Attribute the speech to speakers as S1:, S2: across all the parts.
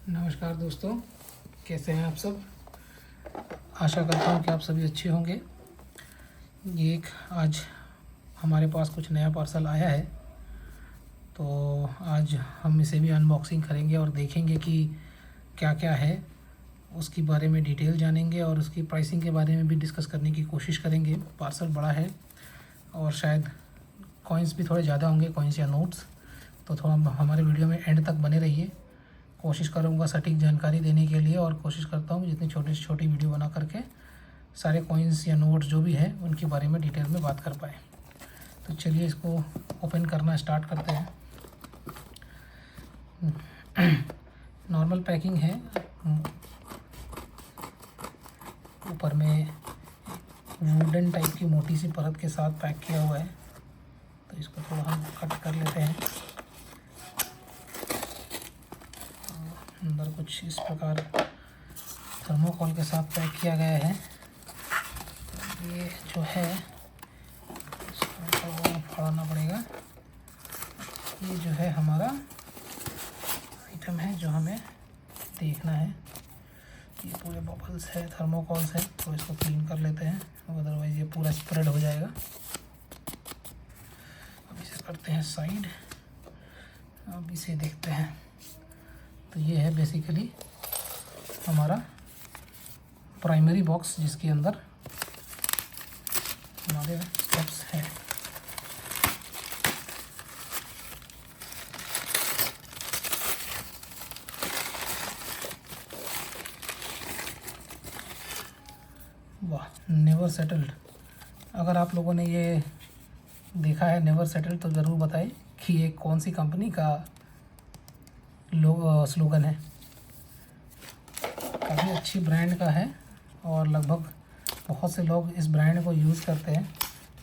S1: नमस्कार दोस्तों, कैसे हैं आप सब। आशा करता हूँ कि आप सभी अच्छे होंगे। ये एक आज हमारे पास कुछ नया पार्सल आया है, तो आज हम इसे भी अनबॉक्सिंग करेंगे और देखेंगे कि क्या क्या है, उसके बारे में डिटेल जानेंगे और उसकी प्राइसिंग के बारे में भी डिस्कस करने की कोशिश करेंगे। पार्सल बड़ा है और शायद कॉइन्स भी थोड़े ज़्यादा होंगे, कॉइन्स या नोट्स। तो थोड़ा हमारे वीडियो में एंड तक बने रहिए। कोशिश करूँगा सटीक जानकारी देने के लिए और कोशिश करता हूँ जितनी छोटी से छोटी वीडियो बना करके सारे कॉइन्स या नोट्स जो भी है उनके बारे में डिटेल में बात कर पाए। तो चलिए इसको ओपन करना स्टार्ट करते हैं। नॉर्मल पैकिंग है, ऊपर में वुडन टाइप की मोटी सी परत के साथ पैक किया हुआ है। तो इसको थोड़ा हम कट कर लेते हैं। अंदर कुछ इस प्रकार थर्मोकोल के साथ पैक किया गया है। ये जो है इसको फाड़ना पड़ेगा। ये जो है हमारा आइटम है जो हमें देखना है। ये पूरे बबल्स है, थर्मोकोल्स है, तो इसको क्लीन कर लेते हैं, अदरवाइज़ ये पूरा स्प्रेड हो जाएगा। अब इसे करते हैं साइड। अब इसे देखते हैं। तो ये है बेसिकली हमारा प्राइमरी बॉक्स जिसके अंदर हमारे स्टेप्स हैं। वाह, नेवर सेटल्ड। अगर आप लोगों ने ये देखा है नेवर सेटल्ड तो ज़रूर बताएं कि ये कौन सी कंपनी का स्लोगन है। काफ़ी अच्छी ब्रांड का है और लगभग बहुत से लोग इस ब्रांड को यूज़ करते हैं।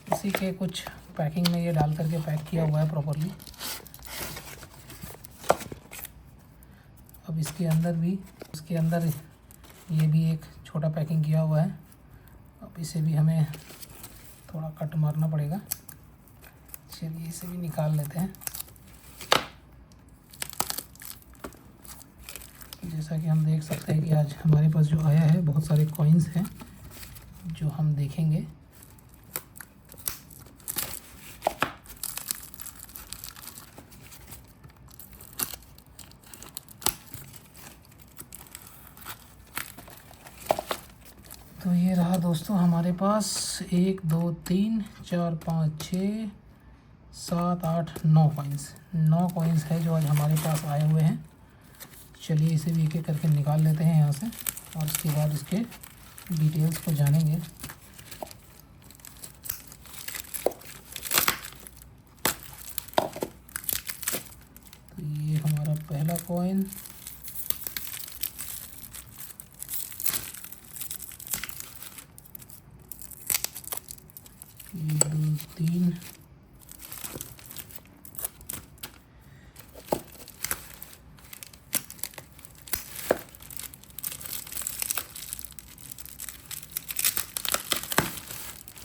S1: इसी के कुछ पैकिंग में ये डाल करके पैक किया हुआ है प्रॉपर्ली। अब इसके अंदर ये भी एक छोटा पैकिंग किया हुआ है। अब इसे भी हमें थोड़ा कट मारना पड़ेगा। चलिए इसे भी निकाल लेते हैं। जैसा कि हम देख सकते हैं कि आज हमारे पास जो आया है बहुत सारे कॉइन्स हैं जो हम देखेंगे। तो ये रहा दोस्तों हमारे पास 1 2 3 4 5 6 7 8 9 कॉइन्स। 9 कॉइन्स है जो आज हमारे पास आए हुए हैं। चलिए इसे भी एक एक करके निकाल लेते हैं यहाँ से और इसके बाद इसके डिटेल्स को जानेंगे। तो ये हमारा पहला कॉइन, ये 2 3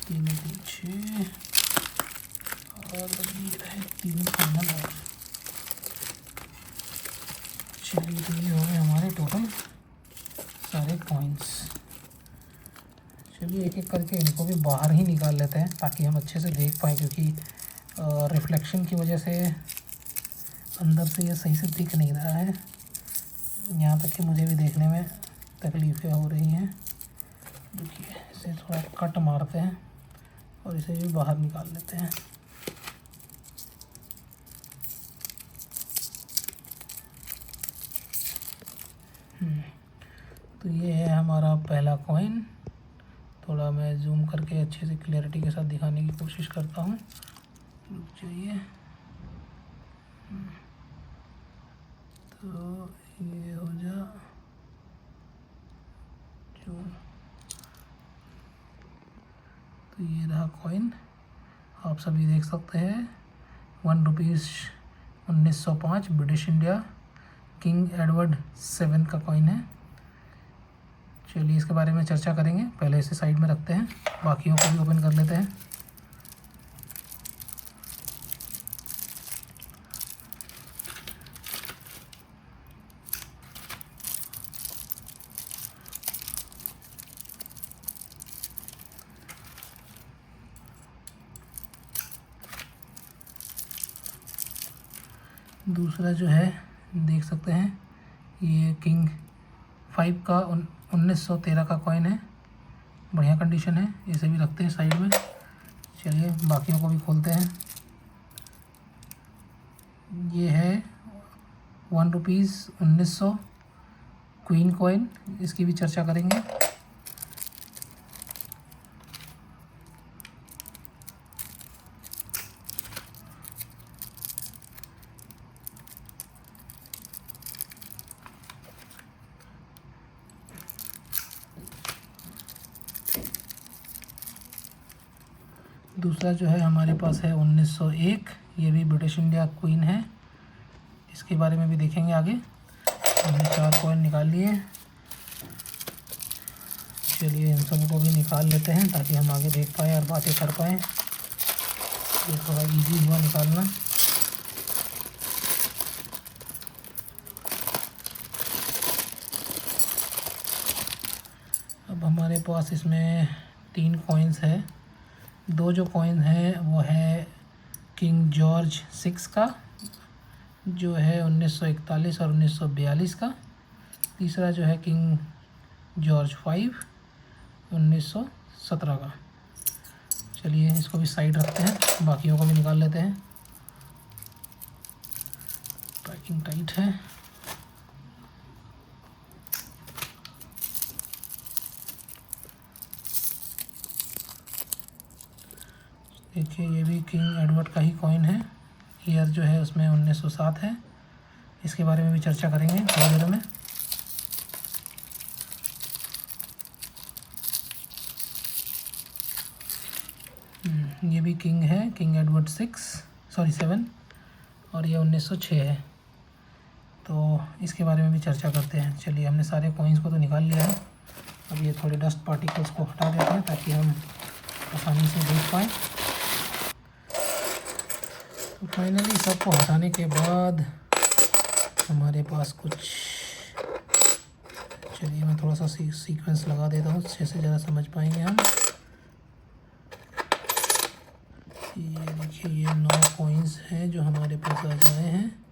S1: 3 3 6 और ये रहे 3 फाइनल। और चलिए तो ये हो गए हमारे टोटल सारे कॉइन्स। चलिए एक एक करके इनको भी बाहर ही निकाल लेते हैं ताकि हम अच्छे से देख पाएँ, क्योंकि रिफ्लेक्शन की वजह से अंदर से ये सही से दिख नहीं रहा है। यहाँ तक कि मुझे भी देखने में तकलीफ़ें हो रही हैं। देखिए इसे थोड़ा कट मारते हैं और इसे भी बाहर निकाल लेते हैं। तो ये है हमारा पहला कॉइन। थोड़ा मैं जूम करके अच्छे से क्लियरिटी के साथ दिखाने की कोशिश करता हूँ। रुक जाइए। तो ये हो जा जूम। तो ये रहा कॉइन, आप सभी देख सकते हैं। 1 rupees 1905 British India king Edward 7 का कॉइन है। चलिए इसके बारे में चर्चा करेंगे। पहले इसे साइड में रखते हैं, बाकियों को भी ओपन कर लेते हैं। दूसरा जो है देख सकते हैं, ये किंग 5 का 1913 का कॉइन है, बढ़िया कंडीशन है। इसे भी रखते हैं साइड में। चलिए बाकियों को भी खोलते हैं। ये है 1 रुपीज़ 1900 क्वीन कॉइन, इसकी भी चर्चा करेंगे। दूसरा जो है हमारे पास है 1901, ये भी ब्रिटिश इंडिया क्वीन है, इसके बारे में भी देखेंगे आगे। हमने 4 कॉइन निकाल लिए। चलिए इन सब को भी निकाल लेते हैं ताकि हम आगे देख पाएँ और बातें कर पाएँ। ये थोड़ा इजी हुआ निकालना। अब हमारे पास इसमें 3 कॉइन्स है। 2 जो कॉइन है वो है किंग जॉर्ज 6 का, जो है 1941 और 1942 का। तीसरा जो है किंग जॉर्ज 5 1917 का। चलिए इसको भी साइड रखते हैं, बाकियों को भी निकाल लेते हैं। पैकिंग टाइट है। देखिए ये भी किंग एडवर्ड का ही कॉइन है। ईयर जो है उसमें 1907 है। इसके बारे में भी चर्चा करेंगे थोड़ी देर में। ये भी किंग है, किंग एडवर्ड 7 और ये 1906 है। तो इसके बारे में भी चर्चा करते हैं। चलिए हमने सारे कॉइन्स को तो निकाल लिया है। अब ये थोड़े डस्ट पार्टिकल्स को हटा देते हैं ताकि हम आसानी से देख पाएँ। तो फाइनली सबको हटाने के बाद हमारे पास कुछ, चलिए मैं थोड़ा सा सीक्वेंस लगा देता हूँ, अच्छे से ज़रा समझ पाएंगे हम। ये देखिए ये 9 कॉइन्स हैं जो हमारे पास आ जाए हैं।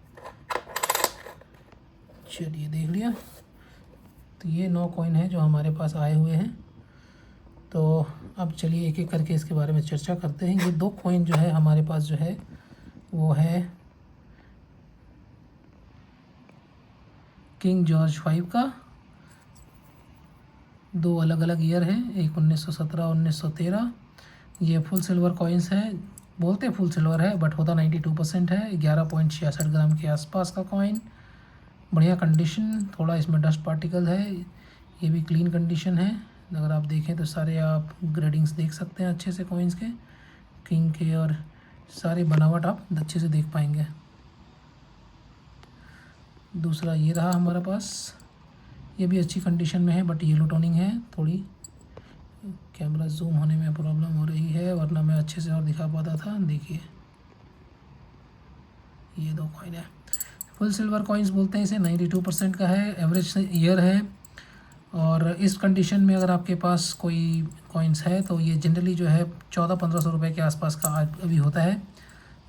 S1: चलिए देख लिया। तो ये 9 कॉइन हैं जो हमारे पास आए हुए हैं। तो अब चलिए एक एक करके इसके बारे में चर्चा करते हैं। ये 2 कॉइन जो है हमारे पास जो है वो है किंग जॉर्ज 5 का। 2 अलग अलग ईयर है, एक 1917 और 1913। ये फुल सिल्वर कॉइन्स है, बोलते फुल सिल्वर है बट होता 92% है। 11.66 ग्राम के आसपास का कॉइन, बढ़िया कंडीशन। थोड़ा इसमें डस्ट पार्टिकल है, ये भी क्लीन कंडीशन है। अगर आप देखें तो सारे आप ग्रेडिंग्स देख सकते हैं अच्छे से कॉइन्स के, किंग के, और सारी बनावट आप अच्छे से देख पाएंगे। दूसरा ये रहा हमारे पास, ये भी अच्छी कंडीशन में है बट येलो टोनिंग है। थोड़ी कैमरा जूम होने में प्रॉब्लम हो रही है, वरना मैं अच्छे से और दिखा पाता था। देखिए ये 2 कॉइन है, फुल सिल्वर कॉइन्स बोलते हैं इसे। 92% का है, एवरेज ईयर है। और इस कंडीशन में अगर आपके पास कोई कॉइन्स है तो ये जनरली जो है 1400-1500 रुपये के आसपास का आज अभी होता है।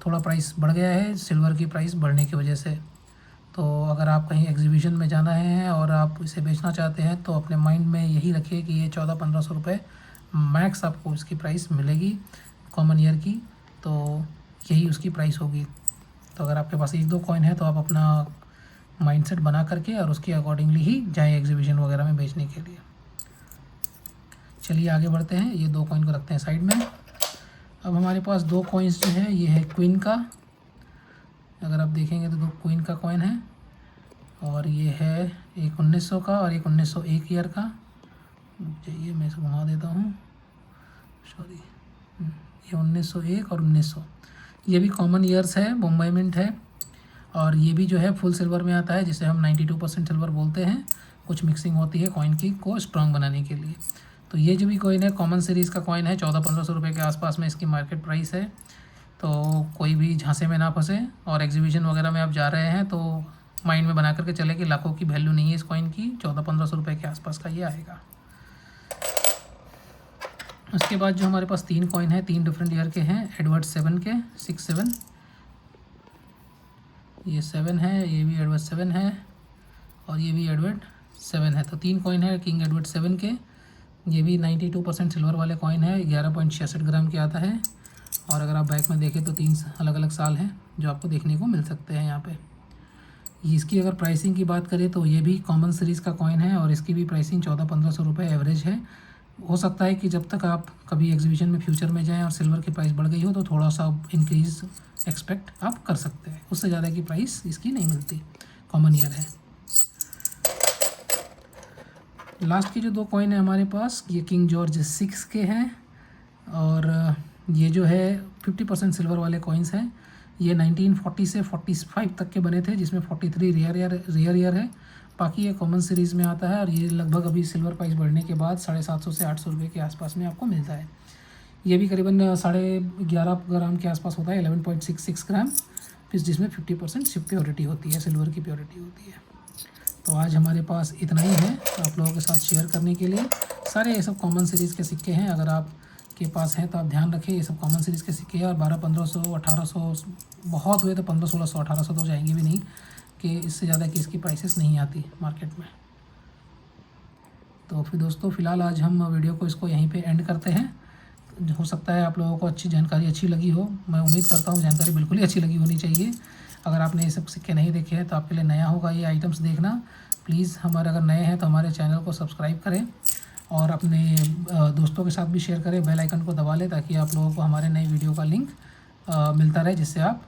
S1: थोड़ा प्राइस बढ़ गया है सिल्वर की प्राइस बढ़ने की वजह से। तो अगर आप कहीं एग्जीबिशन में जाना है और आप इसे बेचना चाहते हैं तो अपने माइंड में यही रखिए कि ये 1400-1500 रुपये मैक्स आपको इसकी प्राइस मिलेगी कॉमन ईयर की। तो यही उसकी प्राइस होगी। तो अगर आपके पास 1-2 कॉइन है तो आप अपना माइंडसेट बना करके और उसके अकॉर्डिंगली ही जाएँ एग्जीबिशन वगैरह में बेचने के लिए। चलिए आगे बढ़ते हैं। ये 2 कॉइन को रखते हैं साइड में। अब हमारे पास 2 कॉइन्स जो है, ये है क्वीन का। अगर आप देखेंगे तो 2 क्वीन का कॉइन है, और ये है एक 1900 का और एक 1901 ईयर का। चाहिए मैं इसे घुमा देता हूँ, सॉरी। ये 1901 और 1900, ये भी कॉमन ईयर्स है, मुंबई मिंट है। और ये भी जो है फुल सिल्वर में आता है, जिसे हम 92% सिल्वर बोलते हैं। कुछ मिक्सिंग होती है कॉइन की को स्ट्रॉन्ग बनाने के लिए। तो ये जो भी कॉइन है कॉमन सीरीज़ का कॉइन है, 1400-1500 रुपये के आसपास में इसकी मार्केट प्राइस है। तो कोई भी झांसे में ना फंसे, और एग्जीबिशन वगैरह में आप जा रहे हैं तो माइंड में बना करके चले कि लाखों की वैल्यू नहीं है इस कॉइन की, 1400-1500 रुपये के आसपास का ये आएगा। उसके बाद जो हमारे पास 3 कॉइन है, 3 डिफरेंट ईयर के हैं। एडवर्ड 7 के 6-7, ये 7 है, ये भी एडवर्ड 7 है और ये भी एडवर्ड 7 है। तो 3 कॉइन है किंग एडवर्ड 7 के। ये भी 92% सिल्वर वाले कॉइन है, 11.66 ग्राम के आता है। और अगर आप बैक में देखें तो 3 अलग अलग साल हैं जो आपको देखने को मिल सकते हैं यहाँ पे। इसकी अगर प्राइसिंग की बात करें तो ये भी कॉमन सीरीज़ का कॉइन है और इसकी भी प्राइसिंग 1400-1500 रुपये एवरेज है। हो सकता है कि जब तक आप कभी एग्जीबिशन में फ्यूचर में जाएं और सिल्वर की प्राइस बढ़ गई हो तो थोड़ा सा इंक्रीज़ एक्सपेक्ट आप कर सकते हैं, उससे ज़्यादा की प्राइस इसकी नहीं मिलती, कॉमन ईयर है। लास्ट के जो 2 कॉइन है हमारे पास, ये किंग जॉर्ज 6 के हैं और ये जो है 50% सिल्वर वाले कॉइन्स हैं। ये 1940 से 45 तक के बने थे, जिसमें 43 रियर ईयर है, बाकी ये कॉमन सीरीज़ में आता है। और ये लगभग अभी सिल्वर प्राइस बढ़ने के बाद 750 से 800 रुपये के आसपास में आपको मिलता है। ये भी करीबन 11.5 ग्राम के आसपास होता है, 11.66 ग्राम, फिर जिसमें 50% प्योरिटी होती है, सिल्वर की प्योरिटी होती है। तो आज हमारे पास इतना ही है आप लोगों के साथ शेयर करने के लिए। सारे ये सब कॉमन सीरीज़ के सिक्के हैं, अगर आप के पास हैं तो आप ध्यान रखें, ये सब कॉमन सीरीज़ के सिक्के हैं। और 1200-1500 1800 बहुत हुए तो 1500-1600 1800 तो जाएंगे भी नहीं, कि इससे ज़्यादा की इसकी प्राइसेस नहीं आती मार्केट में। तो फिर दोस्तों फ़िलहाल आज हम वीडियो को इसको यहीं पे एंड करते हैं। हो सकता है आप लोगों को जानकारी अच्छी लगी हो, मैं उम्मीद करता हूँ जानकारी बिल्कुल ही अच्छी लगी होनी चाहिए। अगर आपने ये सब सिक्के नहीं देखे हैं तो आपके लिए नया होगा ये आइटम्स देखना। प्लीज़ हमारे अगर नए हैं तो हमारे चैनल को सब्सक्राइब करें और अपने दोस्तों के साथ भी शेयर करें, बेल आइकन को दबा लें ताकि आप लोगों को हमारे नए वीडियो का लिंक मिलता रहे, जिससे आप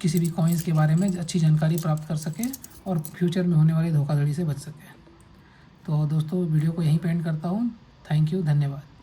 S1: किसी भी कॉइन्स के बारे में अच्छी जानकारी प्राप्त कर सकें और फ्यूचर में होने वाली धोखाधड़ी से बच सकें। तो दोस्तों वीडियो को यहीं पे एंड करता हूँ। थैंक यू, धन्यवाद।